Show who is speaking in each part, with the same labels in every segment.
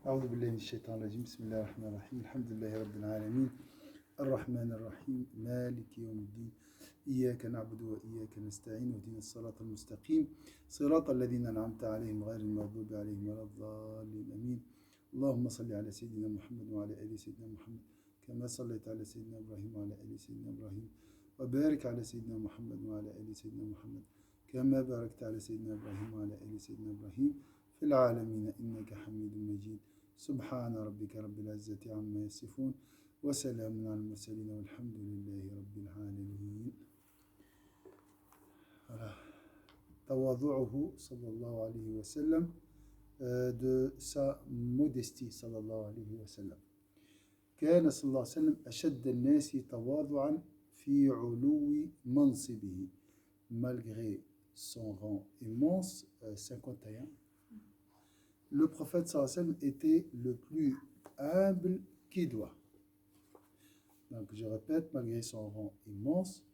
Speaker 1: أعوذ بالله من الشيطان الرجيم بسم الله الرحمن الرحيم الحمد لله رب العالمين الرحمن الرحيم مالك يوم الدين إياك نعبد وإياك نستعين واهدنا الصراط المستقيم صراط الذين أنعمت عليهم غير المغضوب عليهم ولا الضالين آمين اللهم صل على سيدنا محمد وعلى آل سيدنا محمد كما صليت على سيدنا إبراهيم وعلى آل سيدنا إبراهيم وبارك على سيدنا محمد وعلى آل سيدنا محمد كما باركت على سيدنا إبراهيم وعلى آل سيدنا إبراهيم في العالمين إنك حميد مجيد سبحان ربك رب العزة عما يصفون وسلام على المرسلين والحمد لله رب العالمين. Voilà. Tawadu'uhu sallallahu alayhi wa sallam, de sa modestie sallallahu alayhi wa sallam. كان صلى الله عليه وسلم أشد الناس تواضعا في علو منصبه malgré son rang immense 51. Le prophète sallallahu alayhi wa sallam était le plus humble qui doit. Donc je répète, malgré son rang immense,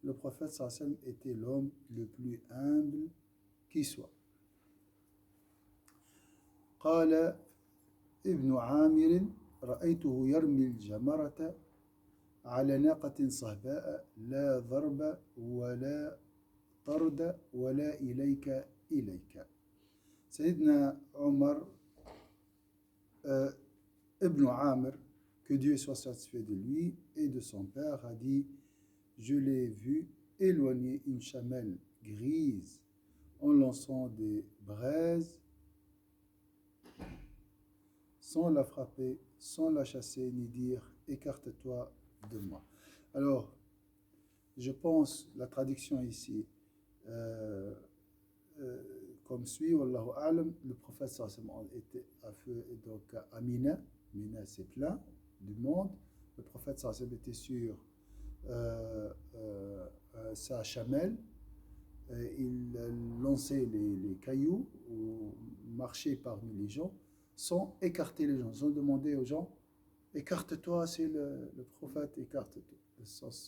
Speaker 1: le prophète sallallahu alayhi wa sallam était l'homme le plus humble qui soit. قال ابن عامر رأيته يرمي الجمرة على ناقة صهباء لا ضرب ولا طرد ولا إليك إليك. Sayyidina Omar ibn Amr, que Dieu soit satisfait de lui et de son père, a dit: je l'ai vu éloigner une chamelle grise en lançant des braises, sans la frapper, sans la chasser, ni dire écarte-toi de moi. Alors, je pense la traduction ici comme suit, Wallahu a'lam, le prophète sallallahu alayhi wa sallam était à feu, donc à Mina. Mina, c'est plein du monde. Le prophète sallallahu alayhi wa sallam était sur sa chamelle. Il lançait les cailloux ou marchait parmi les gens sans écarter les gens, sans demander aux gens écarte-toi, c'est le prophète, écarte-toi,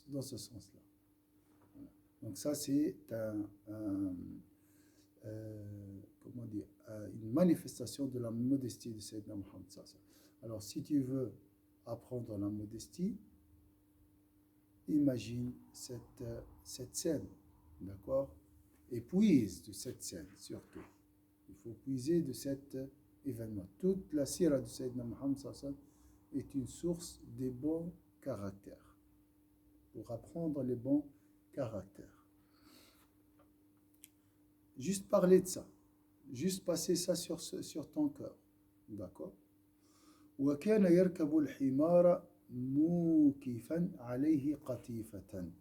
Speaker 1: dans ce sens-là. Voilà. Donc ça, c'est comment dire, une manifestation de la modestie de Sayyidina Muhammad. Alors, si tu veux apprendre la modestie, imagine cette scène, d'accord? Et puise de cette scène, surtout. Il faut puiser de cet événement. Toute la sira de Sayyidina Muhammad est une source des bons caractères, pour apprendre les bons caractères. Juste parler de ça, juste passer ça sur ton cœur, d'accord? وكان يركب الحمار موكفا عليه قطيفة.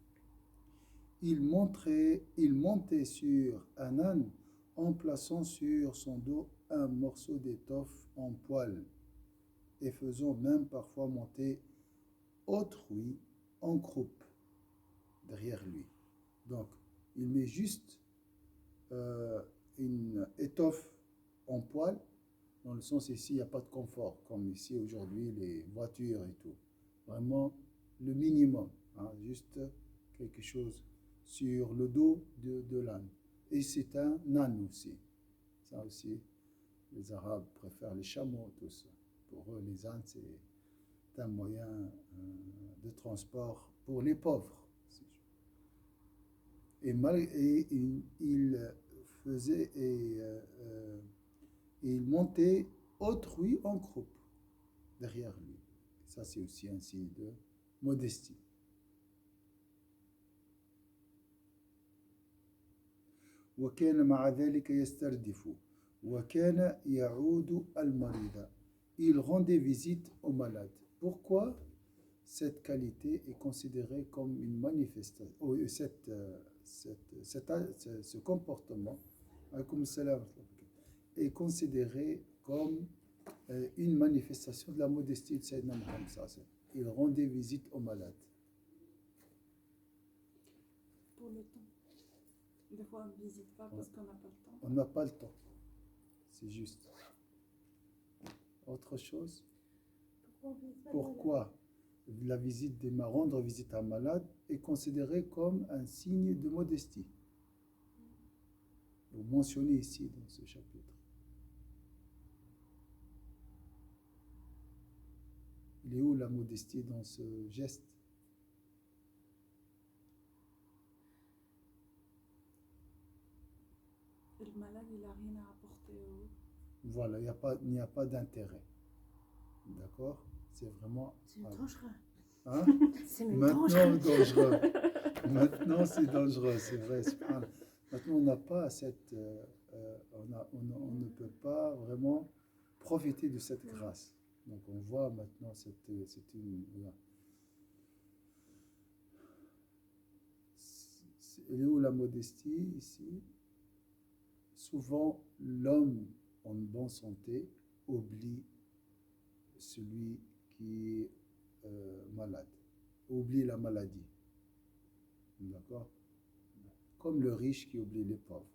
Speaker 1: Il montait sur un âne en plaçant sur son dos un morceau d'étoffe en poil et faisant même parfois monter autrui en croupe derrière lui. Donc, il met juste une étoffe en poil, dans le sens ici, il n'y a pas de confort, comme ici aujourd'hui, les voitures et tout. Vraiment, le minimum, hein, juste quelque chose sur le dos de l'âne. Et c'est un âne aussi. Ça aussi, les Arabes préfèrent les chameaux, tout ça. Pour eux, les ânes, c'est un moyen de transport pour les pauvres. Et il faisait il montait autrui en croupe derrière lui. Ça, c'est aussi un signe de modestie. وكان مع ذلك يستردف وكان يعود المريض. Il rendait visite aux malades. Pourquoi cette qualité est considérée comme une manifestation, ce comportement est considéré comme une manifestation de la modestie de Sayyidina Muhammad. Il rendait visite aux malades.
Speaker 2: Pour le temps. Des fois, on ne visite pas parce qu'on n'a pas le temps.
Speaker 1: On n'a pas le temps. C'est juste. Autre chose? Pourquoi la visite rendre visite à un malade est considérée comme un signe de modestie? Vous mentionnez ici dans ce chapitre. il est où la modestie dans ce geste?
Speaker 2: Et le malade, il n'a rien à apporter au...
Speaker 1: Voilà, il n'y a pas d'intérêt. D'accord? C'est vraiment...
Speaker 3: C'est
Speaker 1: voilà.
Speaker 3: dangereux.
Speaker 1: Hein?
Speaker 3: C'est même
Speaker 1: Maintenant,
Speaker 3: dangereux.
Speaker 1: dangereux. Maintenant, c'est dangereux, c'est vrai. Maintenant, on n'a pas cette... on ne peut pas vraiment profiter de cette grâce. Donc, on voit maintenant c'est une... Voilà. Elle est où la modestie ici? Souvent, l'homme en bonne santé oublie celui qui est malade, oublie la maladie. D'accord? Comme le riche qui oublie les pauvres.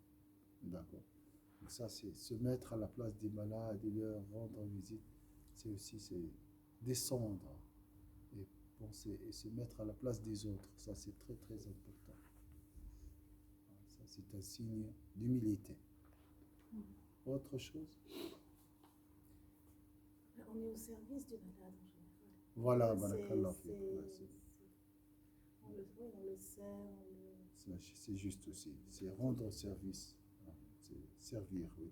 Speaker 1: D'accord? Donc ça, c'est se mettre à la place des malades et leur rendre visite. C'est aussi descendre et penser et se mettre à la place des autres. Ça, c'est très, très important. Ça, c'est un signe d'humilité. Autre chose?
Speaker 3: On est au service du malade en général.
Speaker 1: Voilà,
Speaker 3: C'est-
Speaker 1: barakallah
Speaker 3: c'est-
Speaker 1: fik. Ouais,
Speaker 3: on le sert,
Speaker 1: c'est juste aussi. C'est rendre service. C'est servir, oui.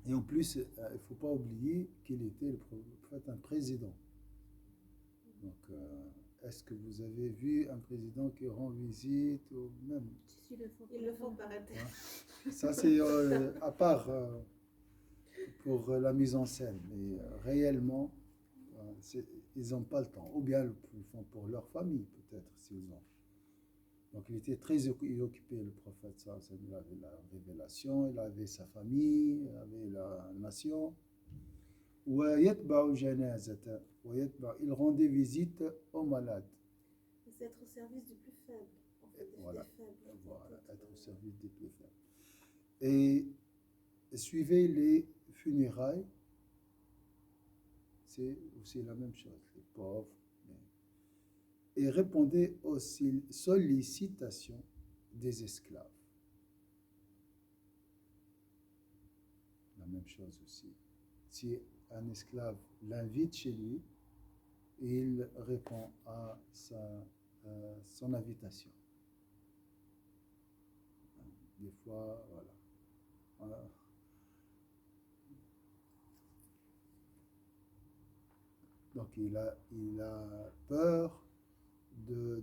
Speaker 1: Et en plus, il ne faut pas oublier qu'il était le prophète un président. Donc, est-ce que vous avez vu un président qui rend visite ou même...
Speaker 3: Ils le font par intérêt.
Speaker 1: Ça, c'est à part pour la mise en scène. Mais réellement, ils n'ont pas le temps. Ou bien ils le font pour leur famille, peut-être, s'ils ont. Donc, il était très occupé, le prophète. Ça, il avait la révélation, il avait sa famille, il avait la nation. وَيَتْبَعُ جَنَازَةً وَيَتْبَعُ. Il rendait visite aux malades.
Speaker 3: C'est être au service du plus faible. En fait,
Speaker 1: Voilà,
Speaker 3: des faibles.
Speaker 1: voilà, être au service des plus faibles. Et suivez les funérailles, c'est aussi la même chose, les pauvres. Et répondez aux sollicitations des esclaves. La même chose aussi. Si un esclave l'invite chez lui, il répond à son invitation. Des fois, voilà. Donc il a peur de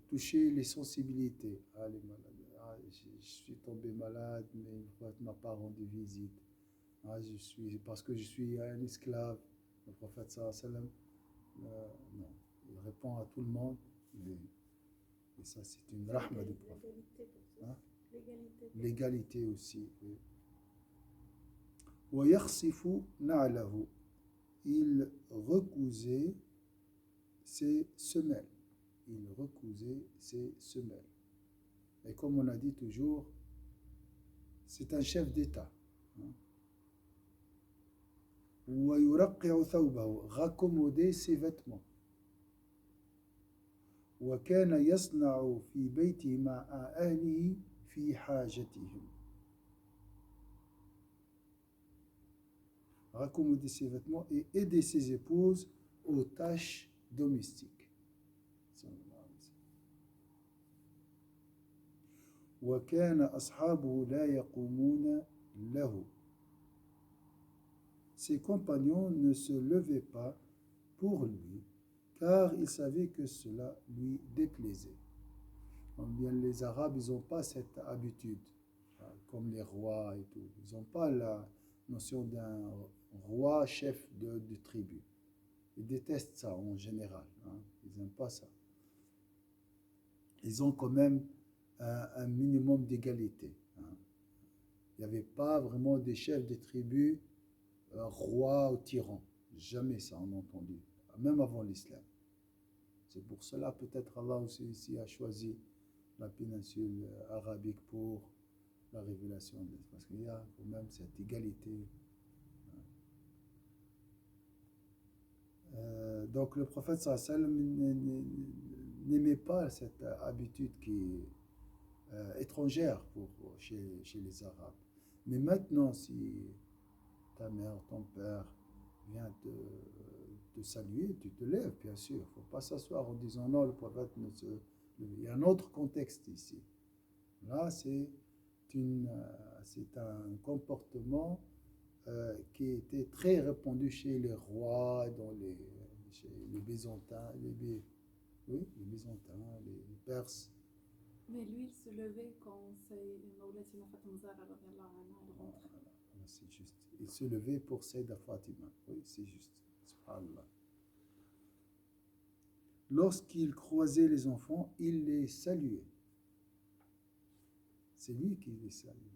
Speaker 1: toucher les sensibilités. Ah, les malades. Ah, je suis tombé malade, mais le prophète ne m'a pas rendu visite. Ah, parce que je suis un esclave. Le prophète sallallahu alayhi wa sallam, non. Il répond à tout le monde. Et ça, c'est une rahma du prophète. Hein? L'égalité aussi. Oui. وَيَخْصِفُ نَعْلَهُ. Il recousait ses semelles. Il recousait ses semelles. Et comme on a dit toujours, c'est un chef d'État. وَيُرَقِّعُ ثَوْبَهُ. Raccommoder ses vêtements. وكان يصنع في بيته مع أهله في حاجتهم. Raccommoder ses vêtements et aider ses épouses aux tâches domestiques. وكان أصحابه لا يقومون له. Ses compagnons ne se levaient pas pour lui, car ils savaient que cela lui déplaisait. Bien, les Arabes, ils n'ont pas cette habitude, comme les rois et tout. Ils n'ont pas la notion d'un roi chef de tribu. Ils détestent ça en général. Ils n'aiment pas ça. Ils ont quand même un minimum d'égalité. Il n'y avait pas vraiment des chefs de tribu, rois ou tyrans. Jamais ça, on a entendu. Même avant l'islam. C'est pour cela peut-être Allah aussi ici a choisi la péninsule arabique pour la révélation. Parce qu'il y a quand même cette égalité. Donc le prophète sallallahu alayhi wa sallam n'aimait pas cette habitude qui est étrangère chez les Arabes. Mais maintenant, si ta mère, ton père vient te saluer, tu te lèves, bien sûr. Il ne faut pas s'asseoir en disant non, le prophète ne se... Il y a un autre contexte ici. Là, c'est un comportement qui était très répandu chez les rois, chez les Byzantins, oui, les Byzantins, les Perses.
Speaker 2: Mais lui, il se levait quand c'est Maulatina Fatima Zahra, radiallahu anha, elle rentrait.
Speaker 1: Voilà, c'est juste. Il se levait pour Sayyidah Fatima. Oui, c'est juste. Subhanallah. Lorsqu'il croisait les enfants, il les saluait. C'est lui qui les salue.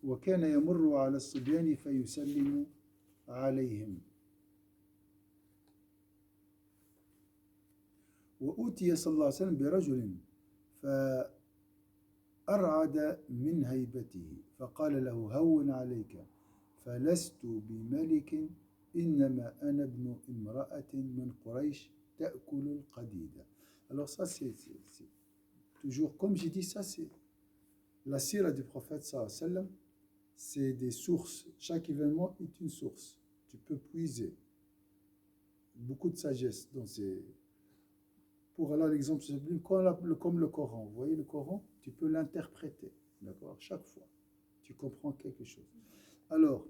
Speaker 1: وكان يمر على الصبيان فيسلم عليهم. وأوتي صلى الله عليه وسلم برجل فأرعد من هيبته فقال له هون عليك فلست بملك إنما أنا ابن امرأة من قريش تأكل القديد. Alors ça c'est toujours, comme j'ai dit, ça c'est la sira du prophète sallallahu alayhi wa sallam, c'est des sources. Chaque événement est une source. Tu peux puiser beaucoup de sagesse dans ces... Pour Allah, l'exemple sublime, comme le Coran. Vous voyez le Coran, tu peux l'interpréter, d'accord, chaque fois. Tu comprends quelque chose. Alors,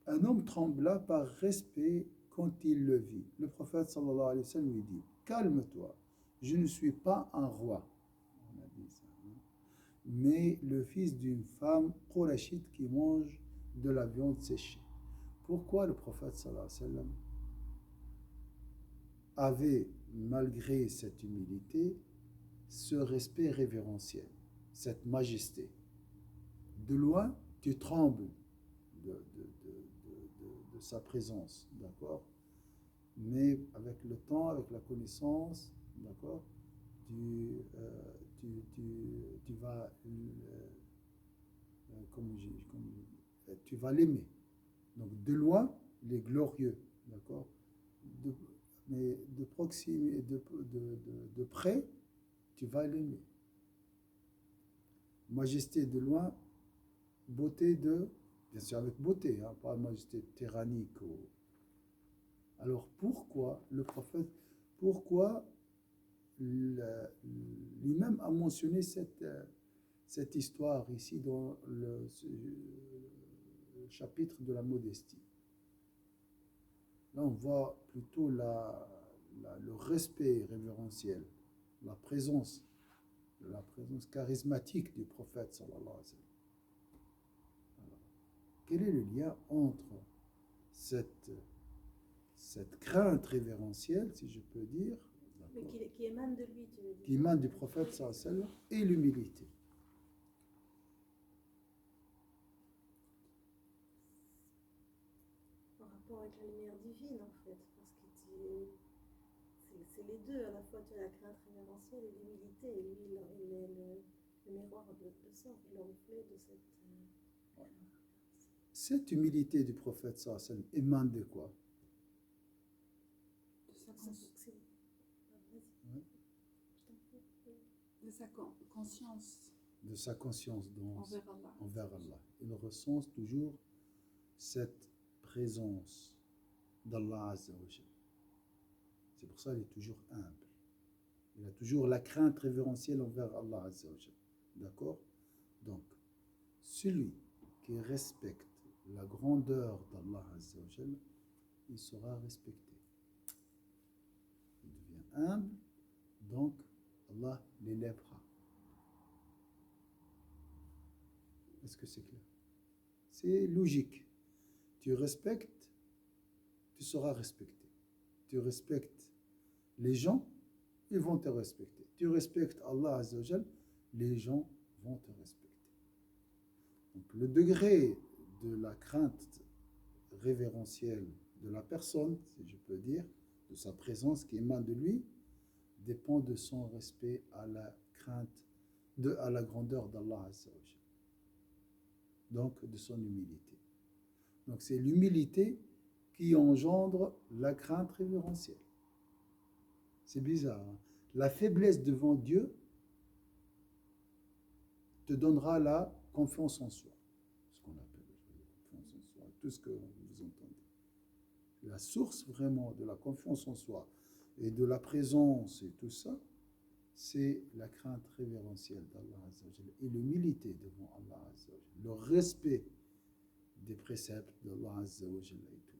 Speaker 1: un homme trembla par respect quand il le vit. Le prophète sallallahu alayhi wa sallam lui dit, calme-toi, je ne suis pas un roi. On a dit ça, hein? Mais le fils d'une femme qurashite qui mange de la viande séchée. Pourquoi le prophète sallallahu alayhi wa sallam avait, malgré cette humilité, ce respect révérentiel, cette majesté? De loin, tu trembles de sa présence, d'accord? Mais avec le temps, avec la connaissance, d'accord, tu vas, tu vas l'aimer. Donc de loin, il est glorieux, d'accord? Mais de proximité, de près, tu vas l'aimer. Majesté de loin, beauté bien sûr avec beauté, hein, pas majesté tyrannique. Alors pourquoi le prophète, pourquoi lui-même a mentionné cette histoire ici dans le chapitre de la modestie? Là on voit plutôt le respect révérentiel, la présence charismatique du prophète sallallahu alayhi wa sallam. Quel est le lien entre cette crainte révérentielle, si je peux dire,
Speaker 3: mais qui émane de lui, tu veux dire,
Speaker 1: qui émane du prophète sallallahu alayhi wa sallam, et l'humilité?
Speaker 3: en rapport avec la lumière divine en fait, parce que c'est les deux, à la fois tu as la crainte révérentielle et l'humilité, et lui il est le miroir de ça, le reflet de cette...
Speaker 1: Cette humilité du prophète sallallahu alayhi wa sallam émane de quoi?
Speaker 2: De sa conscience.
Speaker 1: De sa conscience
Speaker 2: Envers Allah.
Speaker 1: Il ressent toujours cette présence d'Allah Azza wa Jal. C'est pour ça qu'il est toujours humble. Il a toujours la crainte révérentielle envers Allah Azza wa Jal. D'accord? Donc, celui qui respecte la grandeur d'Allah Azza wa Jal, il sera respecté. Il devient humble, donc Allah l'élèvera. Est-ce que c'est clair? C'est logique. Tu respectes, tu seras respecté. Tu respectes les gens, ils vont te respecter. Tu respectes Allah Azza wa Jal, les gens vont te respecter. Donc le degré de la crainte révérentielle de la personne, si je peux dire, de sa présence qui émane de lui, dépend de son respect à la crainte, à la grandeur d'Allah Azza wa Jal. Donc de son humilité. Donc c'est l'humilité qui engendre la crainte révérentielle. C'est bizarre, hein? La faiblesse devant Dieu te donnera la confiance en soi. Ce qu'on appelle la confiance en soi, tout ce que vous entendez. La source vraiment de la confiance en soi et de la présence et tout ça, c'est la crainte révérentielle d'Allah Azza wa Jalla et l'humilité devant Allah Azza wa Jalla, le respect des préceptes d'Allah Azza wa Jalla et tout.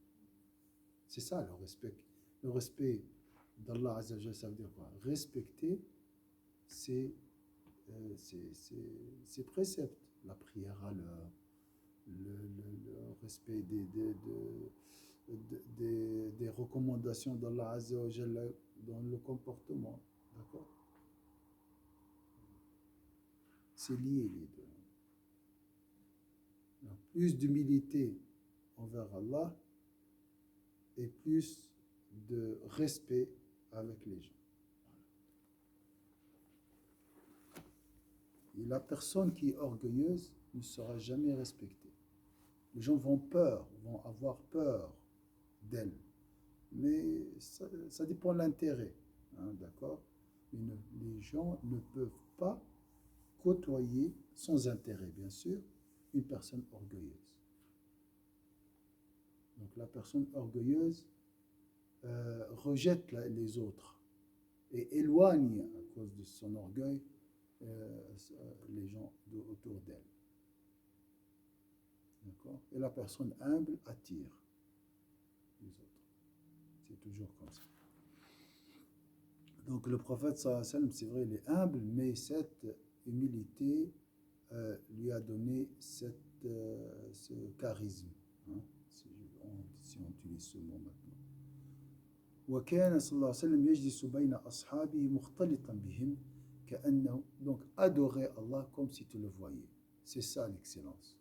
Speaker 1: C'est ça le respect. Le respect d'Allah Azza wa Jalla, ça veut dire quoi? Respecter ses préceptes, la prière à l'heure, le respect des recommandations d'Allah Azza wa Jalla dans le comportement. D'accord? C'est lié les deux. Donc, plus d'humilité envers Allah et plus de respect avec les gens. Et la personne qui est orgueilleuse ne sera jamais respectée. Les gens vont avoir peur d'elle. Mais ça dépend de l'intérêt. Hein, d'accord? Les gens ne peuvent pas côtoyer, sans intérêt bien sûr, une personne orgueilleuse. Donc la personne orgueilleuse rejette les autres et éloigne à cause de son orgueil les gens autour d'elle. D'accord? Et la personne humble attire les autres. C'est toujours comme ça. Donc le prophète sallallahu alayhi wa sallam, c'est vrai, il est humble, mais cette humilité lui a donné ce charisme, hein, si on utilise ce mot maintenant. وكان صلى الله عليه وسلم يجلس بين أصحابه مختلطا بهم كأنه, donc adorer Allah comme si tu le voyais, c'est ça l'excellence.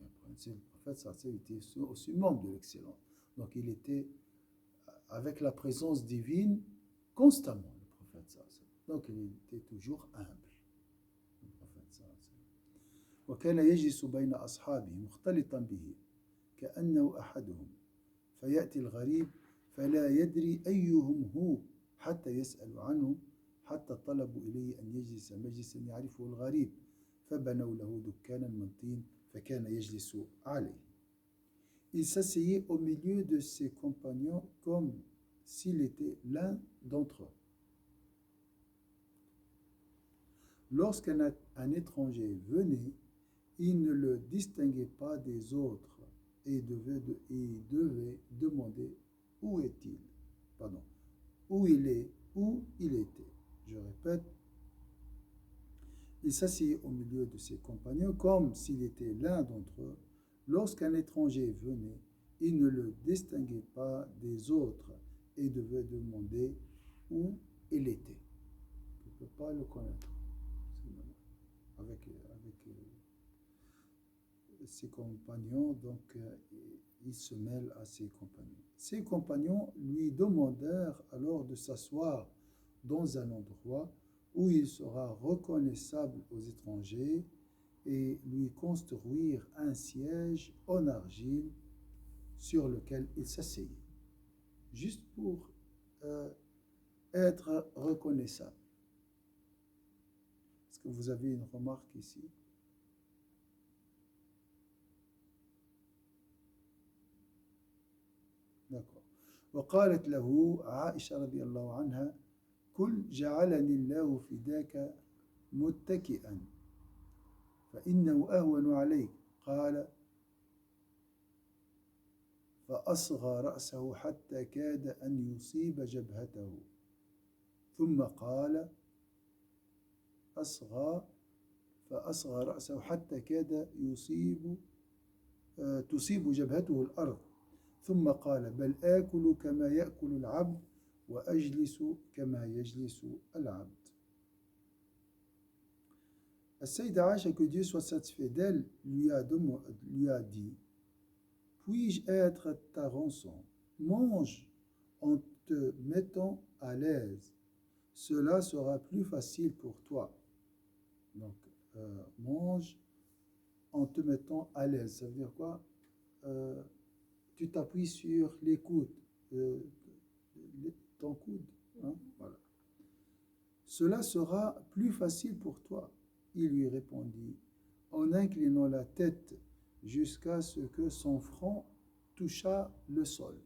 Speaker 1: Le prophète sallallahu alayhi wa sallam était au summum de l'excellence, donc il était avec la présence divine constamment, le prophète sallallahu alayhi wa sallam. Donc il était toujours humble. وكان يجلس بين أصحابه مختلطا به كأنه أحدهم فيأتي الغريب فلا يدري أيهم هو حتى يسأل عنه حتى طلبوا إليه أن يجلس مجلسا يعرفه الغريب فبنوا له دكانا من طين فكان يجلس عليه. Il s'asseyait au milieu de ses compagnons comme s'il était l'un d'entre eux. Lorsqu'un étranger venait, il ne le distinguait pas des autres et devait demander où est-il, pardon, où il était. Je répète, il s'asseyait au milieu de ses compagnons comme s'il était l'un d'entre eux. Lorsqu'un étranger venait, il ne le distinguait pas des autres et devait demander où il était. Il ne peut pas le connaître. Avec ses compagnons, donc il se mêle à ses compagnons. Ses compagnons lui demandèrent alors de s'asseoir dans un endroit où il sera reconnaissable aux étrangers et lui construire un siège en argile sur lequel il s'asseyait, juste pour être reconnaissable. Est-ce que vous avez une remarque ici? D'accord. وقالت له عائشة رضي الله عنها قل جعلني الله فداك متكئا فإنه أهون عليك قال فأصغى رأسه حتى كاد أن يصيب جبهته ثم قال فأصغى رأسه حتى كاد تصيب جبهته الأرض ثم قال بل آكل كما يأكل العبد وأجلس كما يجلس العبد. Sayyida Aïcha, que Dieu soit satisfait d'elle, lui a dit: puis-je être ta rançon? Mange en te mettant à l'aise, cela sera plus facile pour toi. Donc, mange en te mettant à l'aise, ça veut dire quoi? Tu t'appuies sur les coudes, ton coude, hein? Voilà. Cela sera plus facile pour toi. Il lui répondit en inclinant la tête jusqu'à ce que son front touchât le sol.